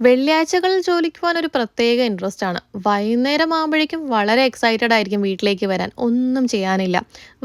വെള്ളിയാഴ്ചകളിൽ ജോലിക്ക് പോകാൻ ഒരു പ്രത്യേക ഇൻട്രസ്റ്റ് ആണ്. വൈകുന്നേരം ആകുമ്പോഴേക്കും വളരെ എക്സൈറ്റഡ് ആയിരിക്കും വീട്ടിലേക്ക് വരാൻ. ഒന്നും ചെയ്യാനില്ല.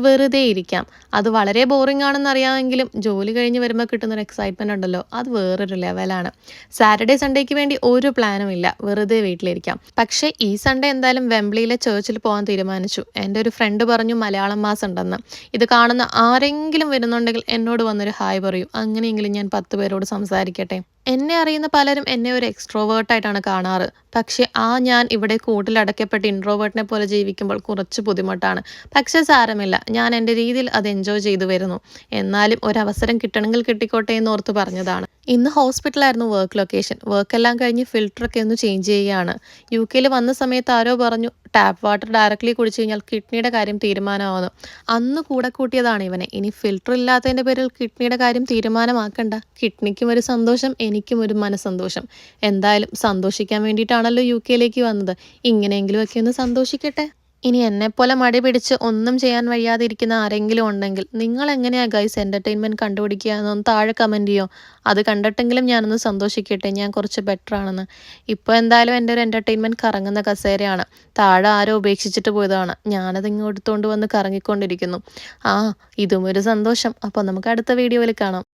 വെറുതെ ഇരിക്കാം. അത് വളരെ ബോറിംഗ് ആണെന്ന് അറിയാമെങ്കിലും ജോലി കഴിഞ്ഞ് വരുമ്പോൾ കിട്ടുന്ന ഒരു എക്സൈറ്റ്മെന്റ് ഉണ്ടല്ലോ, അത് വേറൊരു ലെവലാണ്. സാറ്റർഡേ സൺഡേക്ക് വേണ്ടി ഒരു പ്ലാനും ഇല്ല. വെറുതെ വീട്ടിലിരിക്കാം. പക്ഷേ ഈ സൺഡേ എന്തായാലും വെംബ്ലിയിലെ ചേർച്ചിൽ പോകാൻ തീരുമാനിച്ചു. എൻ്റെ ഒരു ഫ്രണ്ട് പറഞ്ഞു മലയാളം മാസം ഉണ്ടെന്ന്. ഇത് കാണുന്ന ആരെങ്കിലും വരുന്നുണ്ടെങ്കിൽ എന്നോട് വന്നൊരു ഹായ് പറയൂ. അങ്ങനെയെങ്കിലും ഞാൻ 10 പേരോട് സംസാരിക്കട്ടെ. എന്നെ അറിയുന്ന പലരും എന്നെ ഒരു എക്സ്ട്രോവേർട്ടായിട്ടാണ് കാണാറ്. പക്ഷേ ഞാൻ ഇവിടെ കൂട്ടിലടയ്ക്കപ്പെട്ട് ഇൻട്രോവേർട്ടിനെ പോലെ ജീവിക്കുമ്പോൾ കുറച്ച് ബുദ്ധിമുട്ടാണ്. പക്ഷേ സാരമില്ല. ഞാൻ എൻ്റെ രീതിയിൽ അത് എൻജോയ് ചെയ്തു വരുന്നു. എന്നാലും ഒരവസരം കിട്ടണമെങ്കിൽ കിട്ടിക്കോട്ടെ എന്നോർത്ത് പറഞ്ഞതാണ്. ഇന്ന് ഹോസ്പിറ്റലായിരുന്നു വർക്ക് ലൊക്കേഷൻ. വർക്കെല്ലാം കഴിഞ്ഞ് ഫിൽറ്ററൊക്കെ ഒന്ന് ചേഞ്ച് ചെയ്യുകയാണ്. യുകെയിൽ വന്ന സമയത്ത് ആരോ പറഞ്ഞു ടാപ്പ് വാട്ടർ ഡയറക്റ്റ്ലി കുടിച്ചു കഴിഞ്ഞാൽ കിഡ്നിയുടെ കാര്യം തീരുമാനമാവുന്നു. അന്ന് കൂടെ കൂട്ടിയതാണ് ഇവനെ. ഇനി ഫിൽറ്റർ ഇല്ലാത്തതിൻ്റെ പേരിൽ കിഡ്നിയുടെ കാര്യം തീരുമാനമാക്കണ്ട. കിഡ്നിക്കും ഒരു സന്തോഷം, എനിക്കും ഒരു മനസ്സന്തോഷം. എന്തായാലും സന്തോഷിക്കാൻ വേണ്ടിയിട്ടാണല്ലോ യുകെയിലേക്ക് വന്നത്. ഇങ്ങനെയെങ്കിലും ഒക്കെ ഒന്ന് സന്തോഷിക്കട്ടെ. ഇനി എന്നെപ്പോലെ മടി പിടിച്ച് ഒന്നും ചെയ്യാൻ വയ്യാതെ ഇരിക്കുന്ന ആരെങ്കിലും ഉണ്ടെങ്കിൽ നിങ്ങൾ എങ്ങനെയാ ഗൈസ് എൻ്റർടൈൻമെൻറ്റ് കണ്ടുപിടിക്കുക എന്നൊന്ന് താഴെ കമൻറ്റ് ചെയ്യോ. അത് കണ്ടിട്ടെങ്കിലും ഞാനൊന്ന് സന്തോഷിക്കട്ടെ, ഞാൻ കുറച്ച് ബെറ്റർ ആണെന്ന്. ഇപ്പോൾ എന്തായാലും എൻ്റെ ഒരു എൻ്റർടൈൻമെൻറ്റ് കറങ്ങുന്ന കസേരയാണ്. താഴെ ആരോ ഉപേക്ഷിച്ചിട്ട് പോയതാണ്. ഞാനത് ഇങ്ങോട്ട് വന്ന് കറങ്ങിക്കൊണ്ടിരിക്കുന്നു. ഇതും ഒരു സന്തോഷം. അപ്പോൾ നമുക്ക് അടുത്ത വീഡിയോയിൽ കാണാം.